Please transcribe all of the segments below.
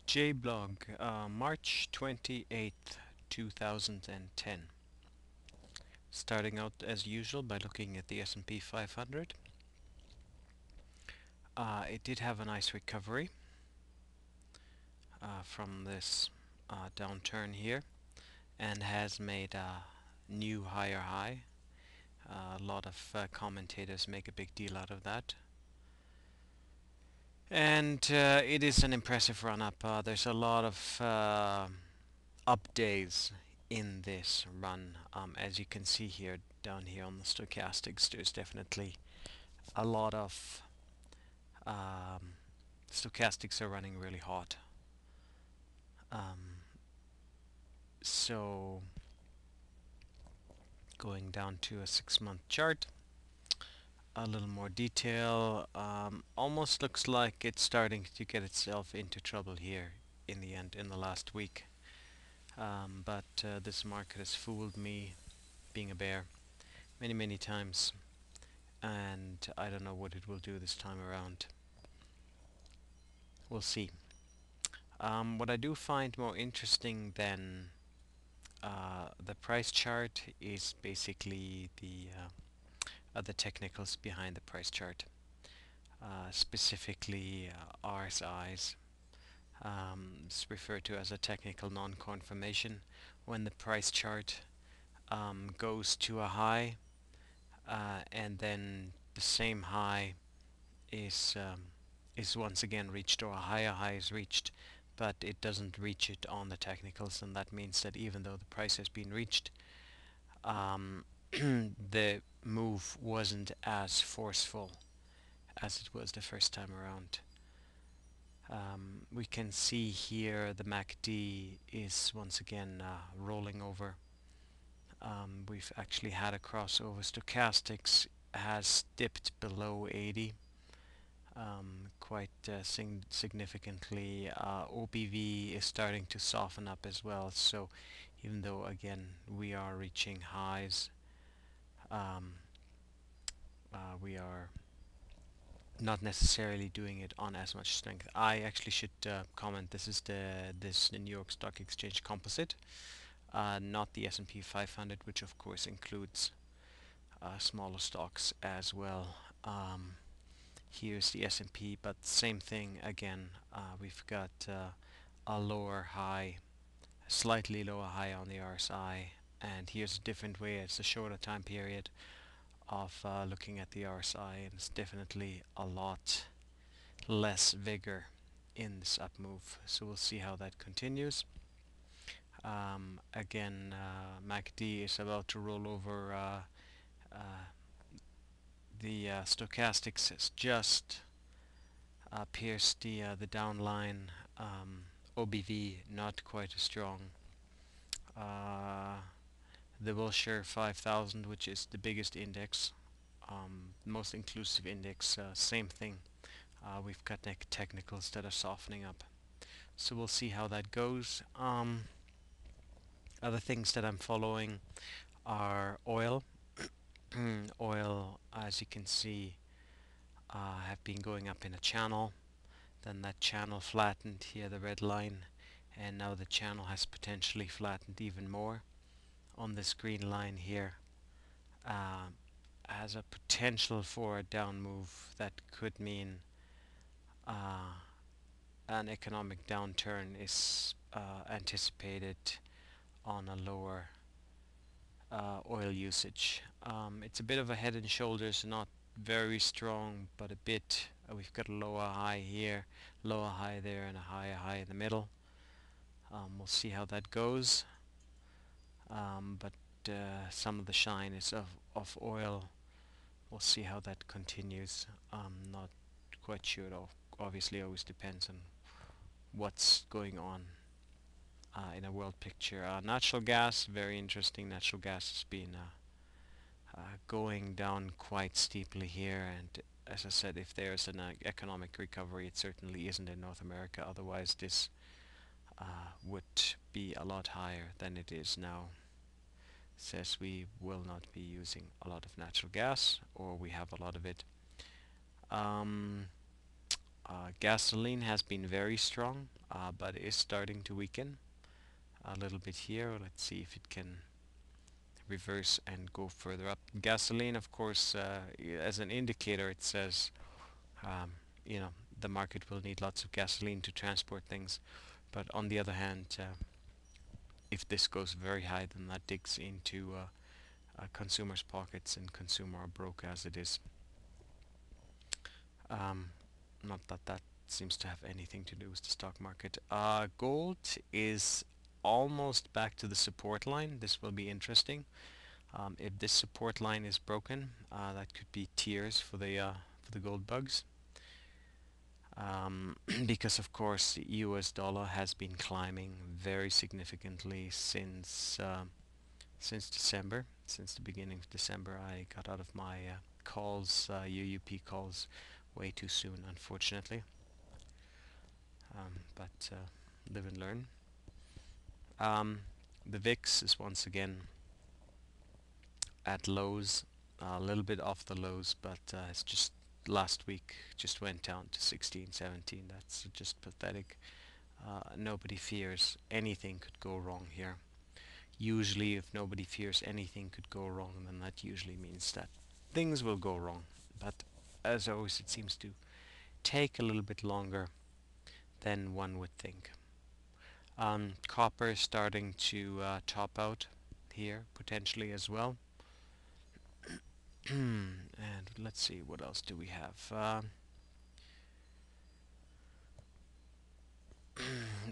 JBlog, March 28th, 2010. Starting out as usual by looking at the S&P 500. It did have a nice recovery from this downturn here and has made a new higher high. A lot of commentators make a big deal out of that. And it is an impressive run up. There's a lot of up days in this run. As you can see here, down here on the stochastics, there's definitely a lot of stochastics are running really hot. Um, so going down to a 6-month chart, a little more detail. Almost looks like it's starting to get itself into trouble here in the end, in the last week. But this market has fooled me, being a bear, many times, and I don't know what it will do this time around. We'll see. What I do find more interesting than the price chart is basically the technicals behind the price chart, specifically RSIs. It's referred to as a technical non-confirmation. When the price chart goes to a high and then the same high is once again reached, or a higher high is reached, but it doesn't reach it on the technicals, and that means that even though the price has been reached, the move wasn't as forceful as it was the first time around. We can see here the MACD is once again rolling over. We've actually had a crossover. Stochastics has dipped below 80 quite significantly. OBV is starting to soften up as well, so even though again we are reaching highs, um, we are not necessarily doing it on as much strength. I actually should comment, this is the New York Stock Exchange Composite, not the S&P 500, which of course includes smaller stocks as well. Here's the S&P, but same thing again. We've got a lower high, a slightly lower high on the RSI, and here's a different way. It's a shorter time period of looking at the RSI, and it's definitely a lot less vigor in this up move. So we'll see how that continues. Again, MACD is about to roll over. The stochastics has just pierced the down line. OBV not quite as strong. The Wilshire 5000, which is the biggest index, most inclusive index, same thing. We've got technicals that are softening up. So we'll see how that goes. Other things that I'm following are oil. Oil, as you can see, have been going up in a channel. Then that channel flattened here, the red line, and now the channel has potentially flattened even more on this green line here. Has a potential for a down move that could mean an economic downturn is anticipated on a lower oil usage. It's a bit of a head and shoulders, not very strong, but a bit. We've got a lower high here, lower high there, and a higher high in the middle. We'll see how that goes. But some of the shine is of oil. We'll see how that continues. Not quite sure though. Obviously, always depends on what's going on in a world picture. Natural gas, very interesting. Natural gas has been going down quite steeply here, and as I said, if there's an economic recovery, it certainly isn't in North America. Otherwise, this would be a lot higher than it is now. It says we will not be using a lot of natural gas, or we have a lot of it. Gasoline has been very strong, but is starting to weaken a little bit here. Let's see if it can reverse and go further up. Gasoline, of course, as an indicator, it says, um, you know, the market will need lots of gasoline to transport things. But on the other hand, if this goes very high, then that digs into consumers' pockets, and consumer are broke as it is. Um, Not that that seems to have anything to do with the stock market. Gold is almost back to the support line. This will be interesting. If this support line is broken, that could be tears for the gold bugs. Because of course the US dollar has been climbing very significantly since December, since the beginning of December. I got out of my UUP calls way too soon, unfortunately. But live and learn. Um, the VIX is once again at lows, a little bit off the lows, but it's just last week just went down to 16, 17. That's just pathetic. Nobody fears anything could go wrong here. Usually, if nobody fears anything could go wrong, then that usually means that things will go wrong. But as always, it seems to take a little bit longer than one would think. Copper is starting to top out here, potentially as well. And let's see, what else do we have?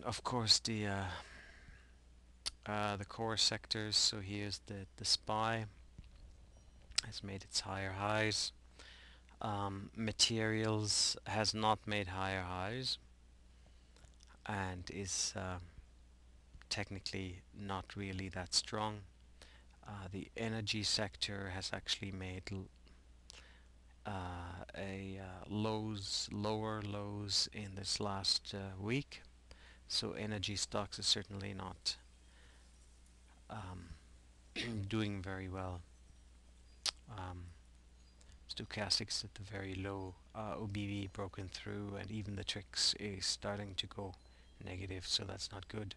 Of course, the core sectors. So here's the SPY has made its higher highs. Materials has not made higher highs and is technically not really that strong. The energy sector has actually made lower lows in this last week. So energy stocks are certainly not um, doing very well. Um, Stochastics at the very low, OBV broken through, and even the TRIX is starting to go negative, so that's not good.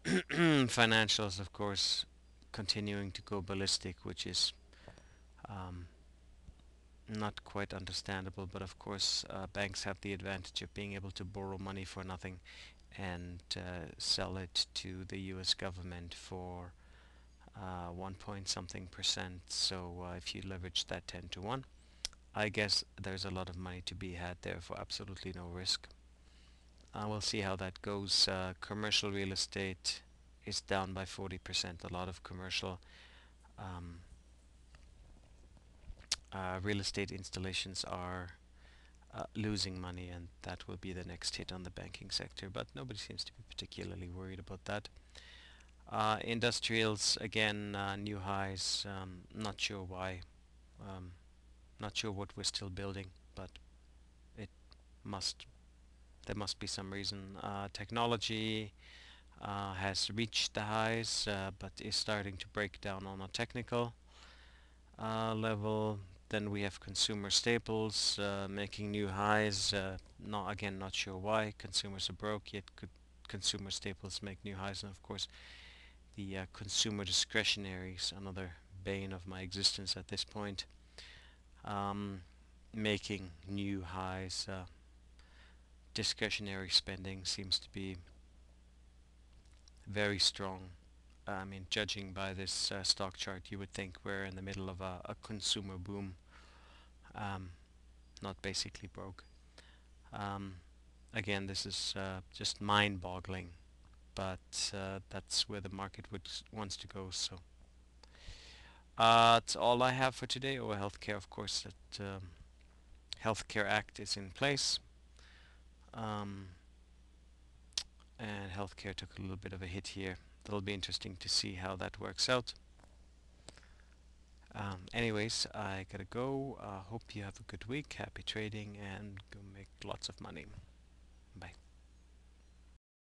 Financials, of course, continuing to go ballistic, which is um, not quite understandable, but of course, banks have the advantage of being able to borrow money for nothing and sell it to the US government for 1 point something percent. So if you leverage that 10 to 1, I guess there's a lot of money to be had there for absolutely no risk. We'll see how that goes. Commercial real estate is down by 40%. A lot of commercial um, real estate installations are losing money, and that will be the next hit on the banking sector, but nobody seems to be particularly worried about that. Industrials, again, new highs. Not sure why. Um, Not sure what we're still building, but it must. There must be some reason. Technology has reached the highs, but is starting to break down on a technical level. Then we have consumer staples making new highs. Not sure why. Consumers are broke, yet could consumer staples make new highs, and of course the consumer discretionaries, another bane of my existence at this point, um, making new highs. Discretionary spending seems to be very strong. I mean, judging by this stock chart, you would think we're in the middle of a consumer boom, um, not basically broke. Um, Again, this is just mind-boggling, but that's where the market wants to go. So that's all I have for today. Oh, healthcare, of course, that Healthcare Act is in place, um, and healthcare took a little bit of a hit here. It'll be interesting to see how that works out. Anyways, I gotta go. Hope you have a good week. Happy trading and go make lots of money.